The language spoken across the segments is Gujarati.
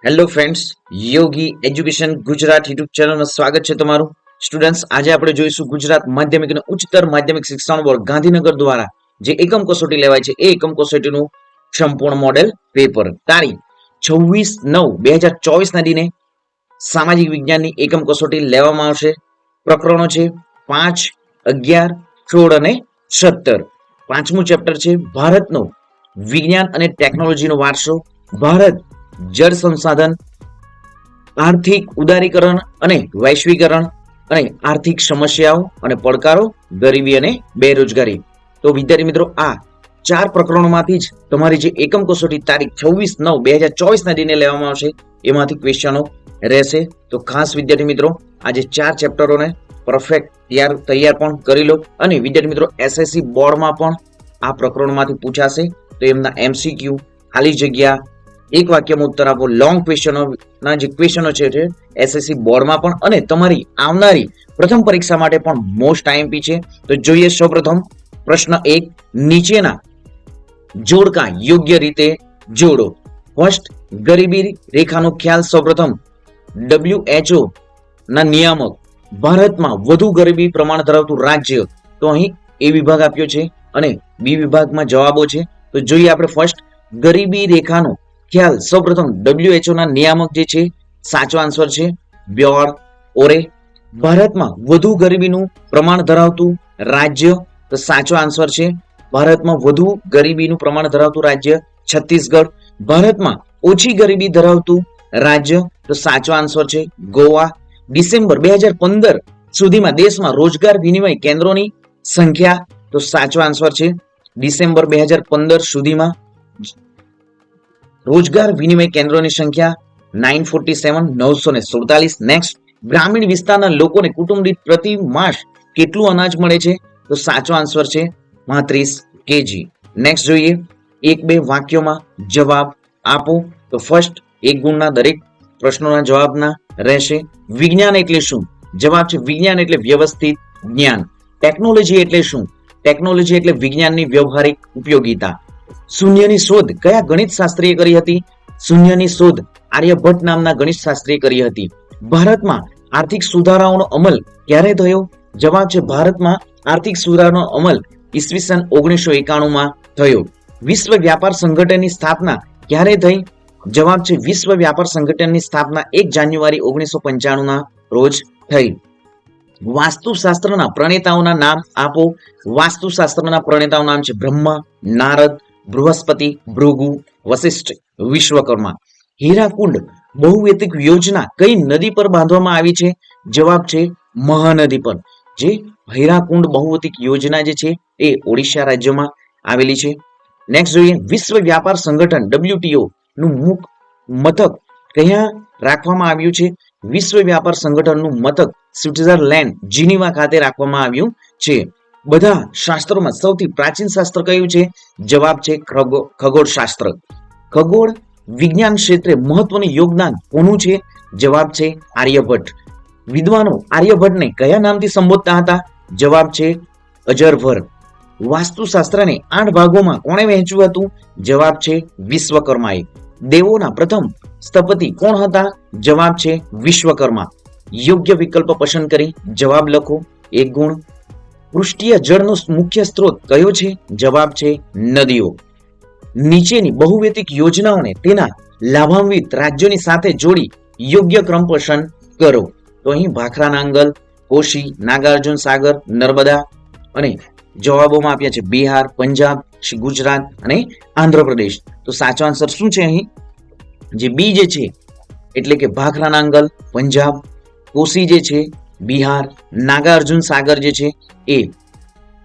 હેલો ફ્રેન્ડ્સ, યોગી એજ્યુકેશન ગુજરાત યુટ્યુબ ચેનલમાં સ્વાગત છે તમારું. સ્ટુડન્ટ્સ, આજે આપણે જોઈશું ગુજરાત માધ્યમિક અને ઉચ્ચતર માધ્યમિક શિક્ષણ બોર્ડ ગાંધીનગર દ્વારા જે એકમ કસોટી લેવાય છે એ એકમ કસોટીનું સંપૂર્ણ મોડેલ પેપર તારીખ 26/9/2024 ના દિને સામાજિક વિજ્ઞાનની એકમ કસોટી લેવામાં આવશે. પ્રકરણો છે 5, 11, 16 અને 17. પાંચમું ચેપ્ટર છે ભારતનો વિજ્ઞાન અને ટેકનોલોજીનો વારસો, ભારત જળ સંસાધન, આર્થિક ઉદારીકરણ અને વૈશ્વિકરણ અને આર્થિક સમસ્યાઓ અને પડકારો, ગરીબી અને બેરોજગારી. તો વિદ્યાર્થી મિત્રો, આ ચાર પ્રકરણોમાંથી જ તમારી જે એકમ કસોટી તારીખ 26/9/2024 ના દિને લેવામાં આવશે એમાંથી ક્વેશ્ચનો રહેશે. તો ખાસ વિદ્યાર્થી મિત્રો, આજે ચાર ચેપ્ટરોને પરફેક્ટ તૈયાર પણ કરી લો. અને વિદ્યાર્થી મિત્રો, એસએસસી બોર્ડમાં પણ આ પ્રકરણોમાંથી પૂછાશે તો એમના એમસીક્યુ, ખાલી જગ્યા, એક વાક્યમાં ઉત્તર આપો, લોંગ ક્વેશ્ચનોના જે ક્વેશ્ચનો છે એસએસસી બોર્ડમાં પણ અને તમારી આવનારી પ્રથમ પરીક્ષા માટે પણ મોસ્ટ આઈએમપી છે. તો જોઈએ સૌપ્રથમ પ્રશ્ન 1, નીચેના જોડકા યોગ્ય રીતે જોડો. ફર્સ્ટ, ગરીબી રેખાનો ખ્યાલ. સૌપ્રથમ WHO ના નિયામક, ભારતમાં વધુ ગરીબી પ્રમાણ ધરાવતું રાજ્ય. તો અહીં એ વિભાગ આપ્યો છે અને બી વિભાગમાં જવાબો છે. તો જોઈએ આપણે ફર્સ્ટ ગરીબી રેખાનો ખ્યાલ. સૌપ્રથમ WHO ના નિયામક જે છે સાચો આન્સર છે બ્યોર ઓરે. ભારતમાં વધુ ગરીબીનું પ્રમાણ ધરાવતું રાજ્ય, તો સાચો આન્સર છે ભારતમાં વધુ ગરીબીનું પ્રમાણ ધરાવતું રાજ્ય છત્તીસગઢ. ભારતમાં ઓછી ગરીબી ધરાવતું રાજ્ય, તો સાચો આન્સર છે ગોવા. ડિસેમ્બર 2015 સુધીમાં દેશમાં રોજગાર વિનિમય કેન્દ્રોની સંખ્યા, તો સાચો આન્સર છે ડિસેમ્બર 2015 સુધીમાં રોજગાર વિનિમય કેન્દ્રોની સંખ્યા 947, 947. નેક્સ્ટ, ગ્રામીણ વિસ્તારના લોકોને કુટુંબ દીઠ પ્રતિ માસ કેટલું અનાજ મળે છે? તો સાચો આન્સર છે 35 kg. નેક્સ્ટ જોઈએ, 1-2 વાક્યોમાં જવાબ આપો. તો ફર્સ્ટ, એક ગુણના દરેક પ્રશ્નોના જવાબના રહેશે. વિજ્ઞાન એટલે શું? જવાબ છે વિજ્ઞાન એટલે વ્યવસ્થિત જ્ઞાન. ટેકનોલોજી એટલે શું? ટેકનોલોજી એટલે વિજ્ઞાનની વ્યવહારિક ઉપયોગિતા. શૂન્યની શોધ કયા ગણિત શાસ્ત્રીએ કરી હતી? શૂન્યની શોધ આર્યભટ્ટ નામના ગણિત શાસ્ત્રીએ કરી હતી. ભારતમાં આર્થિક સુધારાઓનો અમલ ક્યારે થયો? જવાબ છે ભારતમાં આર્થિક સુધારાનો અમલ ઈસવીસન 1991 માં થયો. વિશ્વ વ્યાપાર સંગઠનની સ્થાપના ક્યારે થઈ? જવાબ છે વિશ્વ વ્યાપાર સંગઠનની સ્થાપના 1 જાન્યુઆરી 1995 ના રોજ થઈ. વાસ્તુશાસ્ત્રના પ્રણેતાઓના નામ આપો. વાસ્તુશાસ્ત્રના પ્રણેતાઓ નામ છે બ્રહ્મા, નારદ, બૃહસ્પતિ, ભૃગુ, વશિષ્ઠ, વિશ્વકર્મા. હીરાકુંડ બહુવિધ યોજના કઈ નદી પર બાંધવામાં આવી છે? જવાબ છે મહાનદી પર. જે હીરાકુંડ બહુવિધ યોજના જે છે એ ઓડિશા રાજ્યમાં આવેલી છે. નેક્સ્ટ જોઈએ, વિશ્વ વ્યાપાર સંગઠન WTO નું મથક ક્યાં રાખવામાં આવ્યું છે? વિશ્વ વ્યાપાર સંગઠનનું મથક સ્વિટ્ઝરલેન્ડ જીનીવા ખાતે રાખવામાં આવ્યું છે. બધા શાસ્ત્રોમાં સૌથી પ્રાચીન શાસ્ત્ર કયું છે? જવાબ છે ખગોળશાસ્ત્ર. ખગોળ વિજ્ઞાન ક્ષેત્રે મહત્વનું યોગદાન કોનું છે? જવાબ છે આર્યભટ્ટ. વિદ્વાનો આર્યભટ્ટને કયા નામથી સંબોધતા હતા? જવાબ છે અજરભર. વાસ્તુશાસ્ત્રને 8 ભાગોમાં કોણે વહેંચ્યું હતું? જવાબ છે વિશ્વકર્માએ. દેવોના પ્રથમ સ્થપતિ કોણ હતા? જવાબ છે વિશ્વકર્મા. યોગ્ય વિકલ્પ પસંદ કરી જવાબ લખો, 1 ગુણ. પૃષ્ઠીય જળનો મુખ્ય સ્ત્રોત કયો છે? જવાબ છે નદીઓ. નીચેની બહુવિધ યોજનાઓને તેના લાભાન્વિત રાજ્યોની સાથે જોડી યોગ્ય ક્રમ પસંદ કરો. તો અહીં ભાખરા નાંગલ, કોશી, નાગાર્જુન સાગર, નર્મદા અને જવાબોમાં આપ્યા છે બિહાર, પંજાબ, ગુજરાત અને આંધ્રપ્રદેશ. તો સાચો આન્સર શું છે અહીં? જે બી જે છે એટલે કે ભાખરા નાંગલ પંજાબ, કોસી જે છે બિહાર, નાગાર્જુન સાગર જે છે એ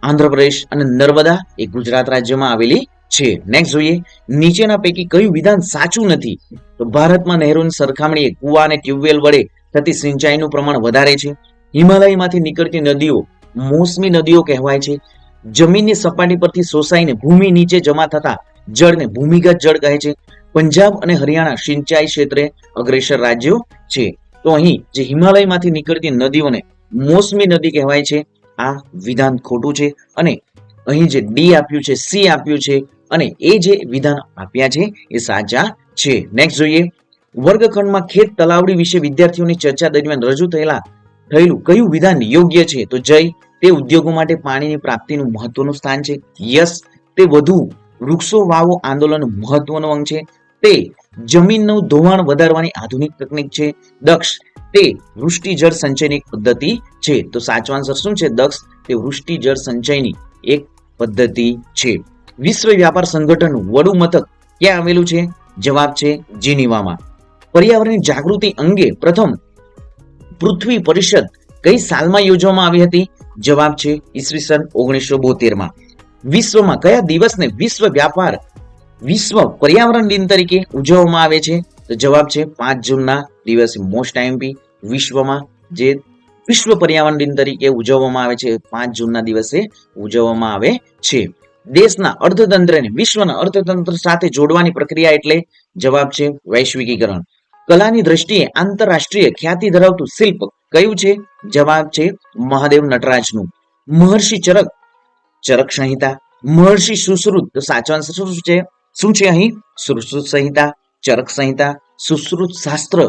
આંધ્રપ્રદેશ અને નર્મદા એ ગુજરાત રાજ્યમાં આવેલી છે. નેક્સ્ટ જોઈએ, નીચેના પૈકી કયું વિધાન સાચું નથી? તો ભારતમાં નહેરોની સરખામણીએ કુવા અને ટ્યુબવેલ વડે થતી સિંચાઈનું પ્રમાણ વધારે છે. હિમાલયમાંથી નીકળતી નદીઓ મોસમી નદીઓ કહેવાય છે. જમીનની સપાટી પરથી શોષાઈને ભૂમિ નીચે જમા થતા જળને ભૂમિગત જળ કહે છે. પંજાબ અને હરિયાણા સિંચાઈ ક્ષેત્રે અગ્રેસર રાજ્યો છે. તો અહીં જે હિમાલયમાંથી નીકળતી નદીઓને મોસમી નદી કહેવાય છે. આ વિધાન ખોટું છે અને અહીં જે ડી આપ્યું છે, સી આપ્યું છે અને એ જે વિધાન આપ્યા છે એ સાચા છે. નેક્સ્ટ જોઈએ, વર્ગખંડમાં ખેત તલાવડી વિશે વિદ્યાર્થીઓની ચર્ચા દરમિયાન રજૂ થયેલું કયું વિધાન યોગ્ય છે? તો જય, તે ઉદ્યોગો માટે પાણીની પ્રાપ્તિનું મહત્વનું સ્થાન છે. યસ, તે વધુ વૃક્ષો વાવો આંદોલન મહત્વનો અંગ છે. તે જમીનનું ધોવાણ વધારવાની આધુનિક તકનીક છે. દક્ષ, તે વૃષ્ટિ જળ સંચયની એક પદ્ધતિ છે. તો સાચો આન્સર શું છે? દક્ષ, તે વૃષ્ટિ જળ સંચયની એક પદ્ધતિ છે. વિશ્વ વ્યાપાર સંગઠનનું વડું મથક ક્યાં આવેલું છે? જવાબ છે જીનીવામાં. પર્યાવરણની જાગૃતિ અંગે પ્રથમ પૃથ્વી પરિષદ કઈ સાલમાં યોજવામાં આવી હતી? જવાબ છે ઈસવીસન 1972 વિશ્વમાં કયા દિવસને વિશ્વ પર્યાવરણ દિન તરીકે ઉજવવામાં આવે છે? તો જવાબ છે 5 જૂનના દિવસે. મોસ્ટ આઈએમપી, વિશ્વમાં જે વિશ્વ પર્યાવરણ દિન તરીકે ઉજવવામાં આવે છે 5 જૂનના દિવસે ઉજવવામાં આવે છે. દેશના અર્થતંત્રને વિશ્વના અર્થતંત્ર સાથે જોડવાની પ્રક્રિયા એટલે? જવાબ છે વૈશ્વિકીકરણ. કલાની દ્રષ્ટિએ આંતરરાષ્ટ્રીય ખ્યાતિ ધરાવતું શિલ્પ કયું છે? જવાબ છે મહાદેવ નટરાજનું. મહર્ષિ ચરક સંહિતા, મહર્ષિ સુશ્રુત, તો સાચો આન્સર શું છે અહીં? સુશ્રુત સંહિતા, ચરક સંહિતા, સુશ્રુત શાસ્ત્ર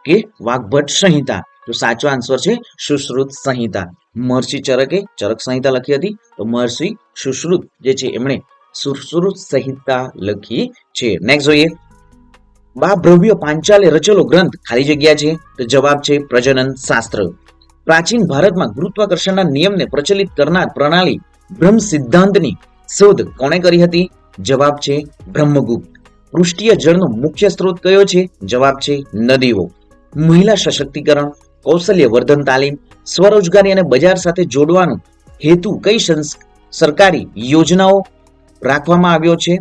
કે વાગ્ભટ સંહિતા? તો સાચો આન્સર છે સુશ્રુત સંહિતા. મહર્ષિ ચરકે ચરક સંહિતા લખી હતી, તો મહર્ષિ સુશ્રુત જે છે એમણે સુશ્રુત સંહિતા લખી છે. નેક્સ્ટ જોઈએ, બા ભવ્ય પાંચાલે રચેલો ગ્રંથ ખાલી જગ્યા છે? તો જવાબ છે પ્રજનન શાસ્ત્ર. પ્રાચીન ભારતમાં ગુરુત્વાકર્ષણના નિયમને પ્રચલિત કરનાર પ્રણાલી બ્રહ્મ સિદ્ધાંતની શોધ કોણે કરી હતી? જવાબ છે બ્રહ્મગુપ્ત. પૃષ્ઠીય જળનો મુખ્ય સ્ત્રોત કયો છે? જવાબ છે નદીઓ. મહિલા સશક્તિકરણ, કૌશલ્ય વર્ધન તાલીમ, સ્વરોજગારી અને બજાર સાથે જોડવાનો હેતુ કઈ સરકારી યોજનાઓ રાખવામાં આવ્યો છે?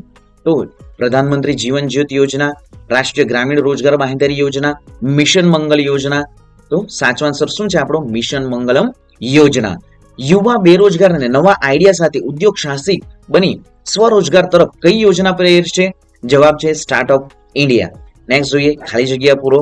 તો પ્રધાનમંત્રી જીવન જ્યોતિ યોજના, રાષ્ટ્રીય ગ્રામીણ રોજગાર બાંહેધરી યોજના, મિશન મંગલ યોજના. તો સાચો આન્સર શું છે આપણો? મિશન મંગલમ યોજના. યુવા બેરોજગાર અને નવા આઈડિયા સાથે ઉદ્યોગ સાહસિક બની સ્વરોજગાર તરફ કઈ યોજના પ્રેરે છે? જવાબ છે સ્ટાર્ટઅપ ઇન્ડિયા. નેક્સ્ટ જોઈએ, ખાલી જગ્યા પૂરો.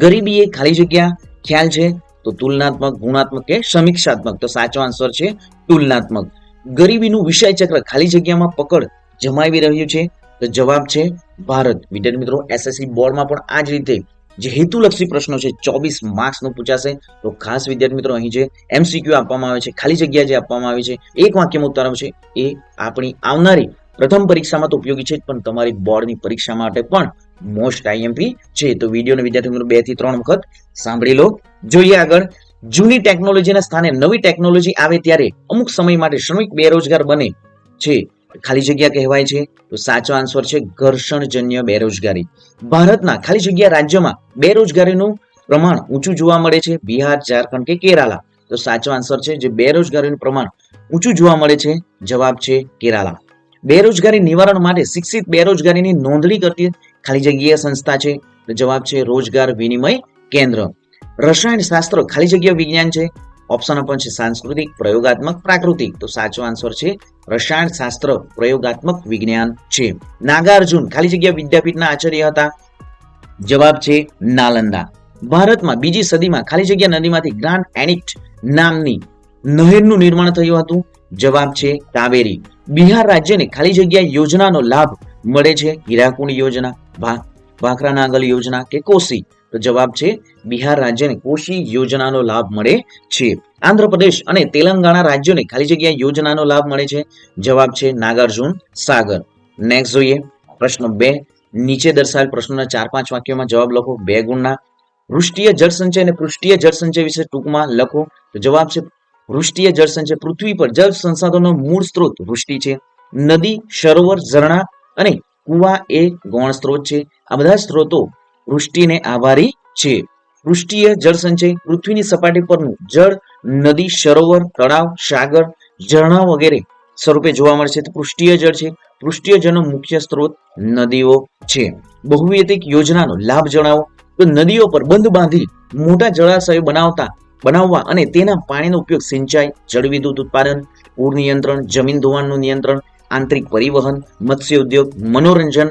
ગરીબી એ ખાલી જગ્યા ખ્યાલ છે? તો તુલનાત્મક, ગુણાત્મક કે સમીક્ષાત્મક? તો સાચો આન્સર છે તુલનાત્મક. ગરીબીનું વિષય ચક્ર ખાલી જગ્યામાં પકડ જમાવી રહ્યું છે? તો જવાબ છે ભારત. વિદ્યાર્થી મિત્રો, એસએસસી બોર્ડમાં પણ આ જ રીતે જે હેતુલક્ષી પ્રશ્નો છે 24 માર્ક્સનો પૂછાશે. તો ખાસ વિદ્યાર્થી મિત્રો અહીં જે એમસીક્યુ આપવામાં આવે છે, ખાલી જગ્યા જે આપવામાં આવી છે, એક વાક્યમાં ઉત્તર છે, એ આપણી આવનારી પ્રથમ પરીક્ષામાં તો ઉપયોગી છે જ, પણ તમારી બોર્ડની પરીક્ષા માટે પણ મોસ્ટ આઈએમપી છે. તો વિડીયોને વિદ્યાર્થી મિત્રો 2 થી 3 વખત સાંભળી લો. જોઈએ આગળ, જૂની ટેકનોલોજીના સ્થાને નવી ટેકનોલોજી આવે ત્યારે અમુક સમય માટે શ્રમિક બેરોજગાર બને છે, ખાલી જગ્યા કહેવાય છે? તો સાચો આન્સર છે ઘર્ષણજન્ય બેરોજગારી. ભારતના ખાલી જગ્યા રાજ્યોમાં બેરોજગારીનું પ્રમાણ ઊંચું જોવા મળે છે? બિહાર, ઝારખંડ કે કેરાલા? તો સાચો આન્સર છે જે બેરોજગારીનું પ્રમાણ ઊંચું જોવા મળે છે, જવાબ છે કેરાલા. બેરોજગારી નિવારણ માટે શિક્ષિત બેરોજગારીની નોંધણી કરતી ખાલી જગ્યા સંસ્થા છે? તો જવાબ છે રોજગાર વિનિમય કેન્દ્ર. રસાયણ શાસ્ત્ર ખાલી જગ્યા વિજ્ઞાન છે? ઓપ્શન પણ છે સાંસ્કૃતિક, પ્રયોગાત્મક, પ્રાકૃતિક? તો સાચો આન્સર છે રસાયણ શાસ્ત્ર પ્રયોગાત્મક વિજ્ઞાન છે. નાગાર્જુન ખાલી જગ્યા વિદ્યાપીઠના આચાર્ય હતા? જવાબ છે નાલંદા. ભારતમાં 2જી સદીમાં ખાલી જગ્યા નદીમાંથી ગ્રાન્ડ એનિક્ટ નામની નહેરનું નિર્માણ થયું હતું? જવાબ છે કાવેરી. બિહાર રાજ્યને ખાલી જગ્યા યોજનાનો લાભ મળે છે? હીરાકુંડ યોજના, ભાખરા નાગલ યોજના કે કોશી? તો જવાબ છે બિહાર રાજ્યને કોશી યોજનાનો લાભ મળે છે. આંધ્રપ્રદેશ અને તેલંગાણા રાજ્યોને ખાલી જગ્યા યોજનાનો લાભ મળે છે? જવાબ છે નાગાર્જુન સાગર. નેક્સ્ટ જોઈએ, પ્રશ્ન 2. નીચે દર્શાવેલ પ્રશ્નોના 4-5 વાક્યોમાં જવાબ લખો 2 ગુણના. વૃષ્ટિય જળસંચય અને પૃષ્ઠીય જળસંચય વિશે ટૂંકમાં લખો. તો જવાબ છે વૃષ્ટિય જળસંચય પૃથ્વી પર જળ સંસાધનનો મૂળ સ્ત્રોત વૃષ્ટિ છે. નદી, સરોવર, ઝરણા અને કુવા એ ગૌણ સ્ત્રોત છે. આ બધા સ્ત્રોતો વૃષ્ટિને આભારી છે. પૃષ્ઠીય જળસંચય પૃથ્વીની સપાટી પરનું જળ નદી, સરોવર, તળાવ, સાગર, ઝરણા વગેરે સ્વરૂપે જોવા મળે છે. તો પૃષ્ઠીય જળ છે. પૃષ્ઠીય જળનો મુખ્ય સ્ત્રોત નદીઓ છે. બહુવિધ યોજનાનો લાભ જણાવો. તો નદીઓ પર બંધ બાંધી મોટા જળાશયો બનાવવા અને તેના પાણીનો ઉપયોગ સિંચાઈ, જળવિદ્યુત ઉત્પાદન, પૂર નિયંત્રણ, જમીન ધોવાણનું નિયંત્રણ, આંતરિક પરિવહન, મત્સ્ય ઉદ્યોગ, મનોરંજન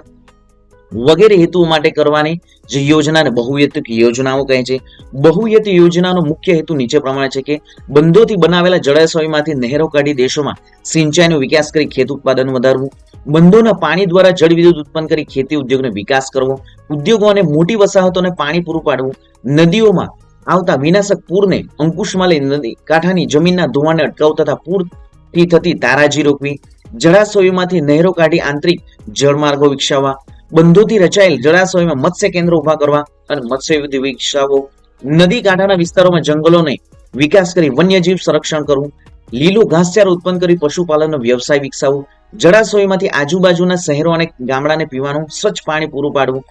વગેરે હેતુઓ માટે કરવાની જે યોજનાને બહુહેતુક યોજનાઓ કહે છે. બહુહેતુ યોજનાનો મુખ્ય હેતુ નીચે પ્રમાણે છે કે બંધોથી બનાવેલા જળાશયોમાંથી નહેરો કાઢી દેશોમાં સિંચાઈનો વિકાસ કરી ખેત ઉત્પાદન વધારવું, બંધોના પાણી દ્વારા જળ વિદ્યુત ઉત્પન્ન કરી ખેતી ઉદ્યોગનો વિકાસ કરવો, ઉદ્યોગો અને મોટી વસાહતોને પાણી પૂરું પાડવું, નદીઓમાં આવતા વિનાશક પૂરને અંકુશમાં લઈ નદી કાંઠાની જમીનના ધોવાણને અટકાવવું તથા પૂરથી થતી તારાજી રોકવી, જળાશયોમાંથી નહેરો કાઢી આંતરિક જળમાર્ગો વિકસાવવા, બંધોથી રચાયેલ જળાશયોમાં મત્સ્ય કેન્દ્રો ઉભા કરવા અને મત્સ્ય વિકસાવવો, નદી કાંઠાના વિસ્તારોમાં જંગલોને વિકાસ કરી વન્યજીવ સંરક્ષણ કરવું, લીલો ઘાસચારો ઉત્પન્ન કરી પશુપાલનનો વ્યવસાય વિકસાવવો, જળાશયોમાંથી આજુબાજુના શહેરો અને ગામડાને પીવાનું સ્વચ્છ પાણી પૂરું પાડવું,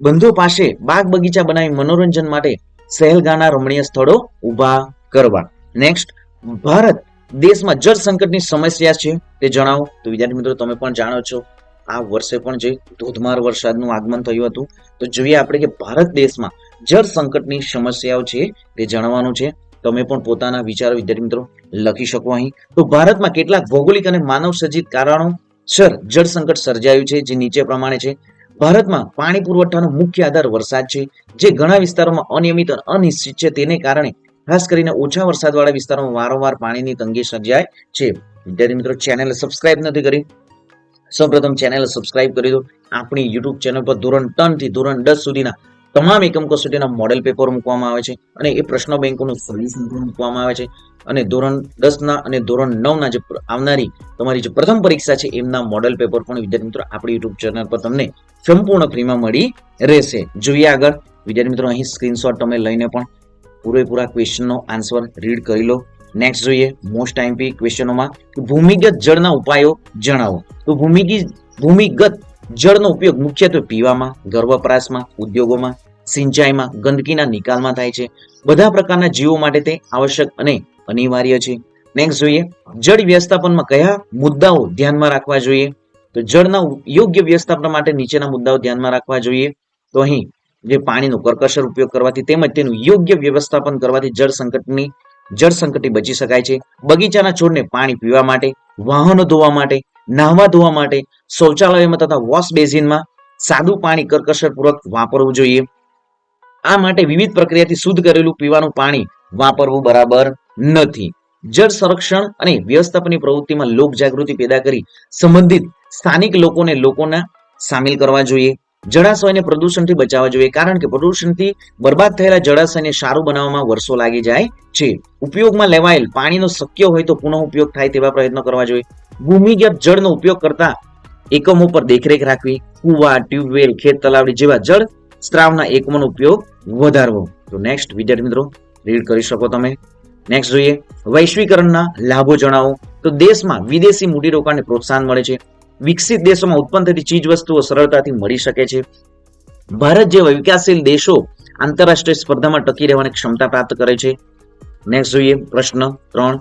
બંધો પાસે બાગ બગીચા બનાવી મનોરંજન માટે સહેલગાના રમણીય સ્થળો ઉભા કરવા. નેક્સ્ટ, ભારત દેશમાં જળ સંકટની સમસ્યા છે તે જણાવો. તો વિદ્યાર્થી મિત્રો, તમે પણ જાણો છો આ વર્ષે પણ જે ધોધમાર વરસાદનું આગમન થયું હતું, તો જોઈએ આપણે કે ભારત દેશમાં જળ સંકટની સમસ્યાઓ છે તે જાણવાનું છે. તમે પણ પોતાના વિચારો વિદ્યાર્થી મિત્રો લખી શકો અહીં. તો ભારતમાં કેટલાક ભૌગોલિક અને માનવ સર્જિત કારણોસર જળ સંકટ સર્જાયું છે, જે નીચે પ્રમાણે છે. ભારતમાં પાણી પુરવઠાનો મુખ્ય આધાર વરસાદ છે, જે ઘણા વિસ્તારોમાં અનિયમિત અને અનિશ્ચિત છે. તેને કારણે ખાસ કરીને ઓછા વરસાદવાળા વિસ્તારોમાં વારંવાર પાણીની તંગી સર્જાય છે. વિદ્યાર્થી મિત્રો, ચેનલ સબસ્ક્રાઇબ નથી કરી, સૌપ્રથમ ચેનલ સબસ્ક્રાઇબ કરી દો. આપણી યુટ્યુબ ચેનલ પર ધોરણ 3 થી ધોરણ 10 સુધીના તમામ એકમ કસોટીના મોડેલ પેપર મૂકવામાં આવે છે અને એ પ્રશ્ન બેંકોનું સોલ્યુશન પણ મૂકવામાં આવે છે. અને ધોરણ 10 ના અને ધોરણ 9 ના જે આવનારી તમારી જે પ્રથમ પરીક્ષા છે એમના મોડેલ પેપર પણ વિદ્યાર્થી મિત્રો આપણી યુટ્યુબ ચેનલ પર તમને સંપૂર્ણ ફ્રીમાં મળી રહેશે. જોઈએ આગળ વિદ્યાર્થી મિત્રો, અહીં સ્ક્રીનશોટ તમે લઈને પણ પૂરેપૂરા ક્વેશ્ચનનો આન્સર રીડ કરી લો. નેક્સ્ટ જોઈએ મોસ્ટ આઈએમપી ક્વેશ્ચનોમાં ભૂમિગત જળના ઉપાયો જણાવો. તો ભૂમિગત જળનો ઉપયોગ મુખ્યત્વે પીવામાં, ઘર વપરાશમાં, ઉદ્યોગોમાં, સિંચાઈમાં, ગંદકીના નિકાલમાં થાય છે. બધા પ્રકારના જીવો માટે તે આવશ્યક અને અનિવાર્ય છે. નેક્સ્ટ જોઈએ જળ વ્યવસ્થાપનમાં કયા મુદ્દાઓ ધ્યાનમાં રાખવા જોઈએ. તો જળના યોગ્ય વ્યવસ્થાપન માટે નીચેના મુદ્દાઓ ધ્યાનમાં રાખવા જોઈએ. તો અહીં જે પાણીનો કરકસર ઉપયોગ કરવાથી તેમજ તેનું યોગ્ય વ્યવસ્થાપન કરવાથી જળ સંકટથી બચી શકાય છે. બગીચાના છોડને પાણી પીવા માટે, વાહનો ધોવા માટે, નાહવા ધોવા માટે, શૌચાલયોમાં તથા વોશ બેઝિનમાં સાદું પાણી કરકસરપૂર્વક વાપરવું જોઈએ. આ માટે વિવિધ પ્રક્રિયાથી શુદ્ધ કરેલું પીવાનું પાણી વાપરવું બરાબર નથી. જળ સંરક્ષણ અને વ્યવસ્થાપનની પ્રવૃત્તિમાં લોક જાગૃતિ પેદા કરી સંબંધિત સ્થાનિક લોકોને સામેલ કરવા જોઈએ. જળાશયને પ્રદૂષણથી બચાવવા જોઈએ, કારણ કે પ્રદૂષણથી બરબાદ થયેલા જળાશયને સારું બનાવવામાં વર્ષો લાગી જાય છે. ઉપયોગમાં લેવાયેલ પાણીનો શક્ય હોય તો પુનઃ ઉપયોગ થાય તેવા પ્રયત્નો કરવા જોઈએ. ભૂમિગત જળનો ઉપયોગ કરતા એકમો પર દેખરેખ રાખવી. કુવા, ટ્યુબવેલ, ખેત તલાવડી જેવા જળ સ્ત્રાવના એકમોનો ઉપયોગ વધારવો. તો નેક્સ્ટ વિદ્યાર્થી મિત્રો રીડ કરી શકો તમે. નેક્સ્ટ જોઈએ વૈશ્વિકરણના લાભો જણાવો. તો દેશમાં વિદેશી મૂડીરોકાણને પ્રોત્સાહન મળે છે. વિકસિત દેશોમાં ઉત્પન્ન થતી ચીજ વસ્તુઓ સરળતાથી મળી શકે છે. ભારત જેવા વિકાસશીલ દેશો આંતરરાષ્ટ્રીય સ્પર્ધામાં ટકી રહેવાની ક્ષમતા પ્રાપ્ત કરે છે. નેક્સ્ટ જોઈએ પ્રશ્ન 3.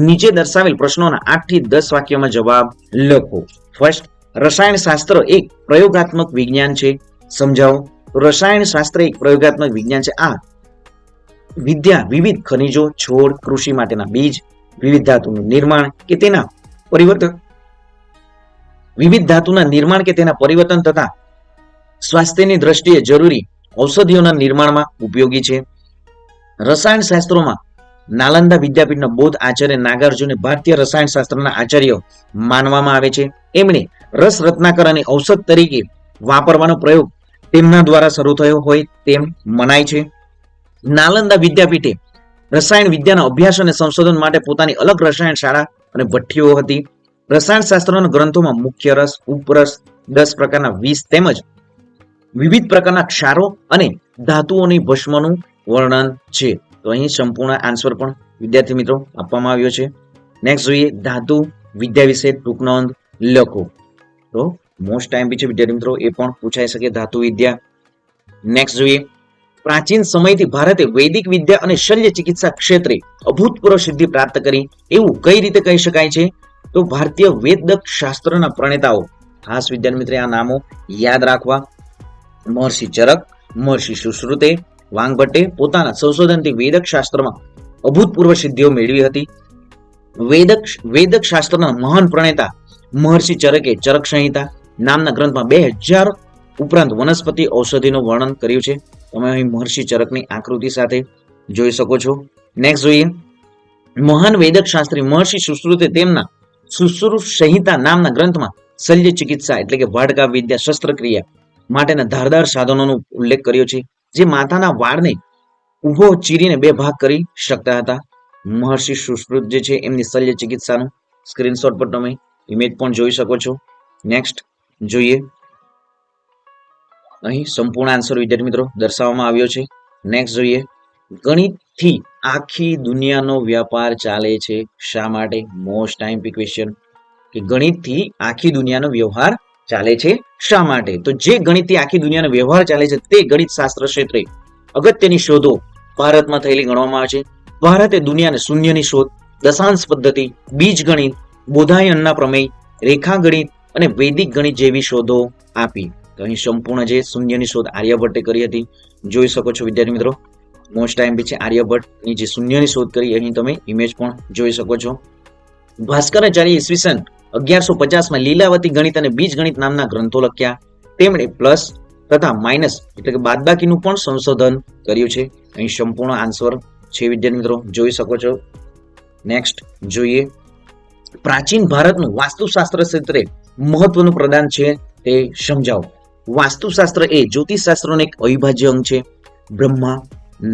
નીચે દર્શાવેલ પ્રશ્નોના 8 થી 10 વાક્યોમાં જવાબ લખો. ફર્સ્ટ, રસાયણશાસ્ત્ર એક પ્રયોગાત્મક વિજ્ઞાન છે. સમજાવો. રસાયણશાસ્ત્ર એક પ્રયોગાત્મક વિજ્ઞાન છે. આ વિદ્યા વિવિધ ખનિજો, છોડ, કૃષિ માટેના બીજ, વિવિધ ધાતુનું નિર્માણ કે તેના પરિવર્તન તથા સ્વાસ્થ્યની દ્રષ્ટિએ જરૂરી ઔષધિઓના નિર્માણમાં ઉપયોગી છે. રસાયણશાસ્ત્રોમાં નાલંદા વિદ્યાપીઠના બૌદ્ધ આચાર્ય નાગાર્જુને ભારતીય રસાયણશાસ્ત્રના આચાર્ય માનવામાં આવે છે. એમણે રસ રત્નાકર અને ઔષધ તરીકે વાપરવાનો પ્રયોગ તેમના દ્વારા શરૂ થયો હોય તેમ મનાય છે. નાલંદા વિદ્યાપીઠે રસાયણ વિદ્યાના અભ્યાસ અને સંશોધન માટે પોતાની અલગ રસાયણ શાળા અને ભઠ્ઠીઓ હતી. રસાયણશાસ્ત્રના ગ્રંથોમાં મુખ્ય રસ, ઉપરસ, 10 પ્રકારના વિષ તેમજ વિવિધ પ્રકારના ક્ષારો અને ધાતુઓની ભસ્મનું વર્ણન છે. તો અહીં સંપૂર્ણ આન્સર પણ વિદ્યાર્થી મિત્રો આપવામાં આવ્યો છે. નેક્સ્ટ જોઈએ ધાતુ વિદ્યા વિશે ટૂંક નોંધ લખો. તો મોસ્ટ ટાઈમ છે વિદ્યાર્થી મિત્રો, એ પણ પૂછાઈ શકે ધાતુ વિદ્યા. નેક્સ્ટ જોઈએ પ્રાચીન સમયથી ભારતે વૈદિક વિદ્યા અને શલ્ય ચિકિત્સા ક્ષેત્રે અભૂતપૂર્વ સિદ્ધિ પ્રાપ્ત કરી એવું કઈ રીતે કહી શકાય છે. તો ભારતીય વેદક શાસ્ત્રના પ્રણેતાઓ, ખાસ વિદ્યાર્થી મિત્રો આ નામો યાદ રાખવા. મહર્ષિ ચરક, મહર્ષિ સુશ્રુતે, વાંગભટ્ટે પોતાના સંશોધનથી વેદક શાસ્ત્રમાં અભૂતપૂર્વ સિદ્ધિઓ મેળવી હતી. વેદક શાસ્ત્રના મહાન પ્રણેતા મહર્ષિ ચરકે ચરક સંહિતા નામના ગ્રંથમાં 2000 ઉપરાંત વનસ્પતિ ઔષધિનું વર્ણન કર્યું છે. તમે અહીં મહર્ષિ ચરકની આકૃતિ સાથે જોઈ શકો છો. નેક્સ્ટ જોઈએ, મહાન વૈદક શાસ્ત્રી મહર્ષિ સુશ્રુતે તેમના સુશ્રુત સંહિતા નામના ગ્રંથમાં શલ્ય ચિકિત્સા એટલે કે વાડકા વિદ્યા શસ્ત્રક્રિયા માટેના ધારદાર સાધનોનો ઉલ્લેખ કર્યો છે, જે માથાના વાળને ઉભો ચીરીને બે ભાગ કરી શકતા હતા. મહર્ષિ સુશ્રુત જે છે એમની શલ્ય ચિકિત્સાનું સ્ક્રીનશોટ પર તમે ઇમેજ પણ જોઈ શકો છો. નેક્સ્ટ જોઈએ, અહીં સંપૂર્ણ આન્સર વિદ્યાર્થી મિત્રો દર્શાવવામાં આવ્યો છે. નેક્સ્ટ જોઈએ, ગણિતથી આખી દુનિયાનો વ્યાપાર ચાલે છે. શા માટે? મોસ્ટ ટાઈમ ક્વેશ્ચન કે ગણિતથી આખી દુનિયાનો વ્યવહાર ચાલે છે શા માટે? તો જે ગણિતથી આખી દુનિયાનો વ્યવહાર ચાલે છે તે ગણિત શાસ્ત્ર ક્ષેત્રે અગત્યની શોધો ભારતમાં થયેલી ગણવામાં આવે છે. ભારતે દુનિયાને શૂન્યની શોધ, દશાંશ પદ્ધતિ, બીજ ગણિત, બોધાયનના પ્રમેય, રેખા ગણિત અને વૈદિક ગણિત જેવી શોધો આપી. તો અહીં સંપૂર્ણ જે શૂન્યની શોધ આર્યભટ્ટે કરી હતી જોઈ શકો છો વિદ્યાર્થી મિત્રો. મોસ્ટ ટાઈમ છે આર્યભટ્ટની જે શૂન્યની શોધ કરી અહીં તમે ઇમેજ પણ જોઈ શકો છો. ભાસ્કરાચાર્ય ઈસવીસન 1150 લીલાવતી ગણિત અને બીજ ગણિત નામના ગ્રંથો લખ્યા. તેમણે પ્લસ તથા માઇનસ એટલે કે બાદબાકીનું પણ સંશોધન કર્યું છે. અહીં સંપૂર્ણ આન્સર છે વિદ્યાર્થી મિત્રો જોઈ શકો છો. નેક્સ્ટ જોઈએ, પ્રાચીન ભારતનું વાસ્તુશાસ્ત્ર ક્ષેત્રે મહત્વનું પ્રદાન છે તે સમજાવો. વાસ્તુશાસ્ત્ર એ જ્યોતિષશાસ્ત્રનો એક અવિભાજ્ય અંગ છે. બ્રહ્મા,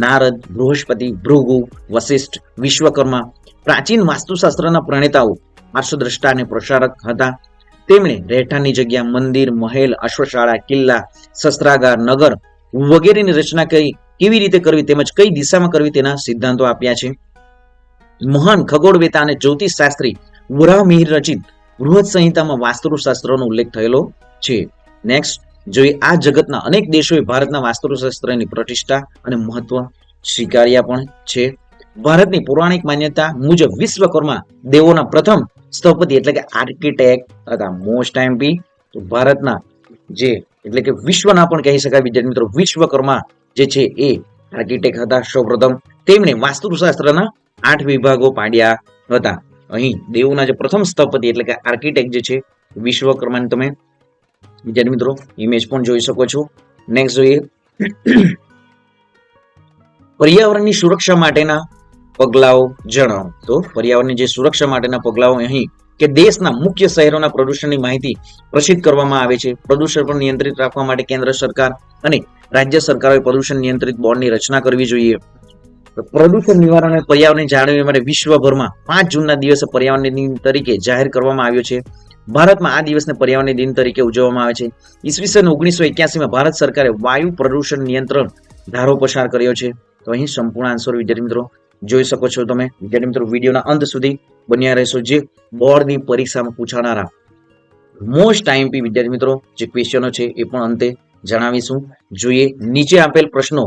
નારદ, બૃહસ્પતિ, ભૃગુ, વશિષ્ઠ, વિશ્વકર્મા પ્રાચીન વાસ્તુશાસ્ત્રના પ્રણેતાઓ, પાર્શ્વદ્રષ્ટા અને પ્રસારક હતા. તેમણે રહેઠાણની જગ્યા, મંદિર, મહેલ, અશ્વશાળા, કિલ્લા, શસ્ત્રાગાર, નગર વગેરેની રચના કેવી રીતે કરવી તેમજ કઈ દિશામાં કરવી તેના સિદ્ધાંતો આપ્યા છે. મહાન ખગોળવેતા અને જ્યોતિષ શાસ્ત્રી વરાહમિહિર રચિત બૃહદ સંહિતામાં વાસ્તુશાસ્ત્રનો ઉલ્લેખ થયેલો છે. નેક્સ્ટ જોઈએ, આ જગતના અનેક દેશોએ ભારતના વાસ્તુશાસ્ત્રની પ્રતિષ્ઠા અને મહત્વ સ્વીકાર્યા પણ છે. ભારતની પૌરાણિક માન્યતા મુજબ વિશ્વકર્મા દેવોના પ્રથમ સ્થપતિ એટલે કે આર્કિટેક્ટ હતા. મોસ્ટ ટાઈમ બી ભારતના જે એટલે કે વિશ્વના પણ કહી શકાય વિદ્યાર્થી મિત્રો, વિશ્વકર્મા જે છે એ આર્કિટેક્ટ હતા સૌપ્રથમ. તેમણે વાસ્તુશાસ્ત્રના 8 વિભાગો પાડ્યા હતા. અહીં દેવોના જે પ્રથમ સ્થપતિ એટલે કે આર્કિટેક્ટ જે છે વિશ્વકર્માને તમે વિદ્યાર્થી મિત્રો ઇમેજ પણ જોઈ શકો છો. નેક્સ્ટ જોઈએ, પર્યાવરણની સુરક્ષા માટેના પગલાઓ જણાવો. તો પર્યાવરણની જે સુરક્ષા માટેના પગલાઓ અહીં કે દેશના મુખ્ય શહેરોના પ્રદૂષણની માહિતી પ્રસિદ્ધ કરવામાં આવે છે. પ્રદૂષણ પર નિયંત્રિત રાખવા માટે કેન્દ્ર સરકાર અને રાજ્ય સરકારોએ પ્રદૂષણ નિયંત્રિત બોર્ડની રચના કરવી જોઈએ. પ્રદૂષણ નિવારણ અને પર્યાવરણને જાળવવા માટે વિશ્વભરમાં 5 જૂનના દિવસે પર્યાવરણ દિન તરીકે જાહેર કરવામાં આવ્યો છે. ભારતમાં આ દિવસને પર્યાવરણ દિન તરીકે ઉજવવામાં આવે છે. ઈસવીસન 1981 ભારત સરકારે વાયુ પ્રદૂષણ નિયંત્રણ ધારો પસાર કર્યો છે. તો અહીં સંપૂર્ણ આન્સર વિદ્યાર્થી મિત્રો જોઈ શકો છો તમે. વિદ્યાર્થી મિત્રો વિડીયોના અંત સુધી બન્યા રહેશો. જે બોર્ડની પરીક્ષામાં પૂછાનારા મોસ્ટ આઈએમપી વિદ્યાર્થી મિત્રો જે ક્વેશ્ચનો છે એ પણ અંતે જણાવીશું. જોઈએ, નીચે આપેલ પ્રશ્નો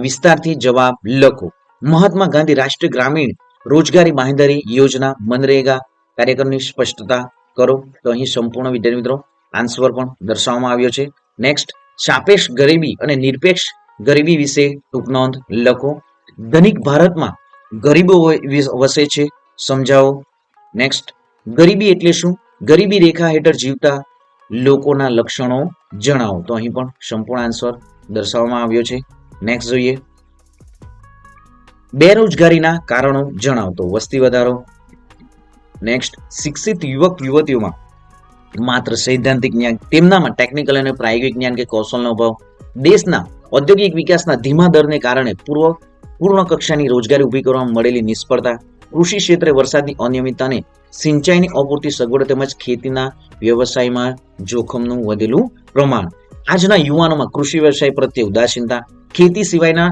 વિસ્તારથી જવાબ લખો. મહાત્મા ગાંધી રાષ્ટ્રીય ગ્રામીણ રોજગારી બાંહેધરી યોજના મનરેગા કાર્યક્રમની સ્પષ્ટતા કરો. તો અહીં સંપૂર્ણ વિદ્યાર્થી મિત્રો આન્સર પણ દર્શાવવામાં આવ્યો છે. નેક્સ્ટ, સાપેક્ષ ગરીબી અને નિરપેક્ષ ગરીબી વિશે ટૂંક નોંધ લખો. ધનિક ભારતમાં ગરીબો વસે છે, સમજાવો. નેક્સ્ટ, ગરીબી એટલે શું? ગરીબી રેખા હેઠળ જીવતા લોકોના લક્ષણો જણાવો. તો અહીં પણ સંપૂર્ણ આન્સર દર્શાવવામાં આવ્યો છે. નેક્સ્ટ જોઈએ, બેરોજગારીના કારણો જણાવો. તો વસ્તી વધારો. નેક્સ્ટ, શિક્ષિત યુવક યુવતીઓમાં માત્ર સૈદ્ધાંતિક જ્ઞાન, તેમનામાં ટેકનિકલ અને પ્રાયોગિક જ્ઞાન કે કૌશલનો અભાવ, દેશના ઔદ્યોગિક વિકાસના ધીમા દરને કારણે પૂર્ણ કક્ષાની રોજગારી ઊભી કરવામાં મળેલી નિષ્ફળતા, કૃષિ ક્ષેત્રે વરસાદની અનિયમિતતા અને સિંચાઈની અપૂરતી સગવડ તેમજ ખેતીના વ્યવસાયમાં જોખમનું વધેલું પ્રમાણ. આજના યુવાનોમાં કૃષિ વ્યવસાય પ્રત્યે ઉદાસીનતા, ખેતી સિવાયના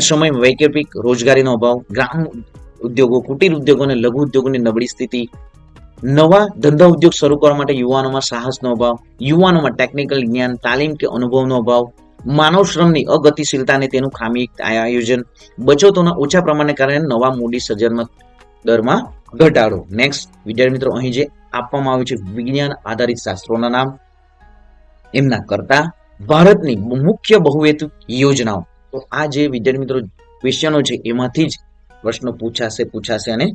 સમયમાં વૈકલ્પિક રોજગારીનો અભાવ, ગ્રામ ઉદ્યોગો, કુટીર ઉદ્યોગો અને લઘુ ઉદ્યોગોની નબળી સ્થિતિ, નવા ધંધા ઉદ્યોગ શરૂ કરવા માટે યુવાનોમાં સાહસનો અભાવ, યુવાનોમાં ટેકનિકલ જ્ઞાન, તાલીમ કે અનુભવનો અભાવ, માનવ શ્રમની અગતિશીલતા અને તેનું ખામીયુક્ત આયોજન, બચતોના ઓછા પ્રમાણને કારણે નવા મૂડી સર્જન દરમાં ઘટાડો. નેક્સ્ટ વિદ્યાર્થી મિત્રો અહીં જે આપવામાં આવ્યું છે વિજ્ઞાન આધારિત શાસ્ત્રોના નામ, એમના કરતા, ભારતની મુખ્ય બહુહેતુ યોજનાઓ. તો આ જે વિદ્યાર્થી મિત્રો ક્વેશ્ચનો છે એમાંથી જ પ્રશ્નો પૂછાશે અને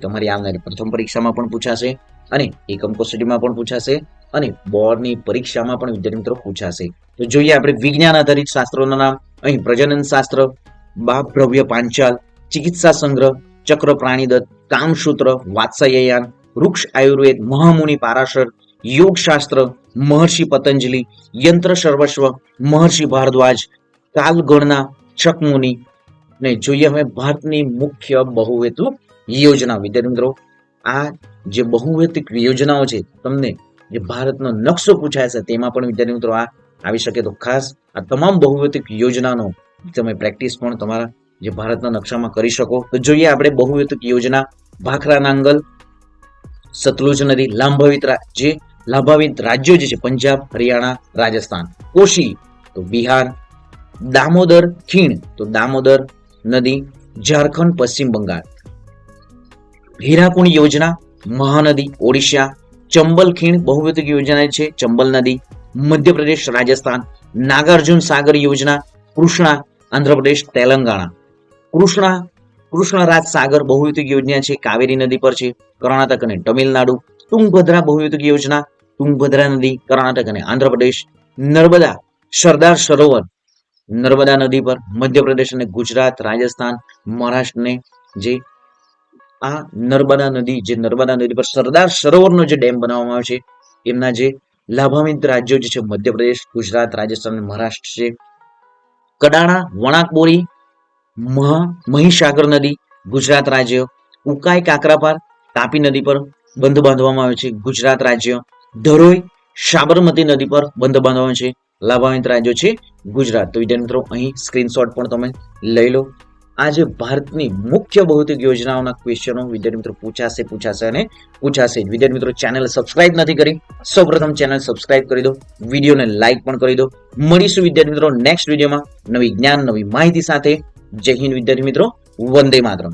તમારી આવનારી પ્રથમ પરીક્ષામાં પણ પૂછાશે અને એકમ કસોટીમાં પણ પૂછાશે. અને બોર્ડની પરીક્ષામાં પણ વિદ્યાર્થી મિત્રો પૂછાશે. તો જોઈએ આપણે વિજ્ઞાન આધારિત શાસ્ત્રોના નામ. અહીં પ્રજનન શાસ્ત્ર, બાપ ભવ્ય પાંચાલ, ચિકિત્સા સંગ્રહ, ચક્ર પ્રાણીદત્ત, કામસૂત્ર, વાત્સલ્યયાન, વૃક્ષ આયુર્વેદ, મહામુનિ પારાશર, યોગ શાસ્ત્ર, મહર્ષિ પતંજલિ, યંત્ર સર્વસ્વ, મહર્ષિ ભારદ્વાજ, કાલગણના, શકમુનિ. ને જોઈએ હવે ભારતની મુખ્ય બહુહેતુ યોજના. વિદ્યાર્થી મિત્રો, આ જે બહુહેતુક યોજનાઓ છે, તમને જે ભારતનો નકશો પૂછાય છે તેમાં પણ વિદ્યાર્થી મિત્રો આ આવી શકે. તો ખાસ આ તમામ બહુહેતુક યોજનાનો તમે પ્રેક્ટિસ પણ તમારા જે ભારતના નકશામાં કરી શકો. તો જોઈએ આપણે બહુહેતુક યોજના. ભાખરા નાંગલ, સતલુજ નદી, લાભાવિત રાજ્યો જે છે પંજાબ, હરિયાણા, રાજસ્થાન. કોશી તો બિહાર, દામોદર ખીણ તો દામોદર નદી, ઝારખંડ, પશ્ચિમ બંગાળ. હીરાકુંડ યોજના, મહાનદી, ઓડિશા. ચંબલ ખીણ બહુહેતુક યોજના છે, ચંબલ નદી, મધ્યપ્રદેશ, રાજસ્થાન. નાગાર્જુન સાગર યોજના, કૃષ્ણા, આંધ્રપ્રદેશ, તેલંગાણા. કૃષ્ણરાજ સાગર બહુહેતુક યોજના છે, કાવેરી નદી પર છે, કર્ણાટક અને તમિલનાડુ. તુંગભદ્રા બહુહેતુક યોજના, તુંગભદ્રા નદી, કર્ણાટક અને આંધ્રપ્રદેશ. નર્મદા સરદાર સરોવર, નર્મદા નદી પર, મધ્યપ્રદેશ અને ગુજરાત, રાજસ્થાન, મહારાષ્ટ્રને જે આ નર્મદા નદી પર સરદાર સરોવરનો જે ડેમ બનાવવામાં આવ્યો છે એમના જે લાભાન્વિત રાજ્યો જે છે મધ્યપ્રદેશ, ગુજરાત, રાજસ્થાન અને મહારાષ્ટ્ર છે. કડાણા, વણાકબોરી, મહીસાગર નદી, ગુજરાત રાજ્ય. ઉકાઈ કાકરાપાર, તાપી નદી પર બંધ બાંધવામાં આવ્યો છે, ગુજરાત રાજ્ય. ધરોઈ, સાબરમતી નદી પર બંધ બાંધવામાં છે, લાભાન્વિત રાજ્યો છે ગુજરાત. તો વિદ્યાર્થી મિત્રો અહીં સ્ક્રીનશોટ પણ તમે લઈ લો. આ જે ભારતની મુખ્ય બહુહેતુક યોજનાઓના ક્વેશ્ચનો વિદ્યાર્થી મિત્રો પૂછાશે. વિદ્યાર્થી મિત્રો, ચેનલ સબસ્ક્રાઇબ નથી કરી, સૌપ્રથમ ચેનલ સબસ્ક્રાઇબ કરી દો, વિડીયોને લાઇક પણ કરી દો. મળીશું વિદ્યાર્થી મિત્રો નેક્સ્ટ વિડીયોમાં નવી જ્ઞાન, નવી માહિતી સાથે. જય હિન્દ વિદ્યાર્થી મિત્રો, વંદે માતરમ.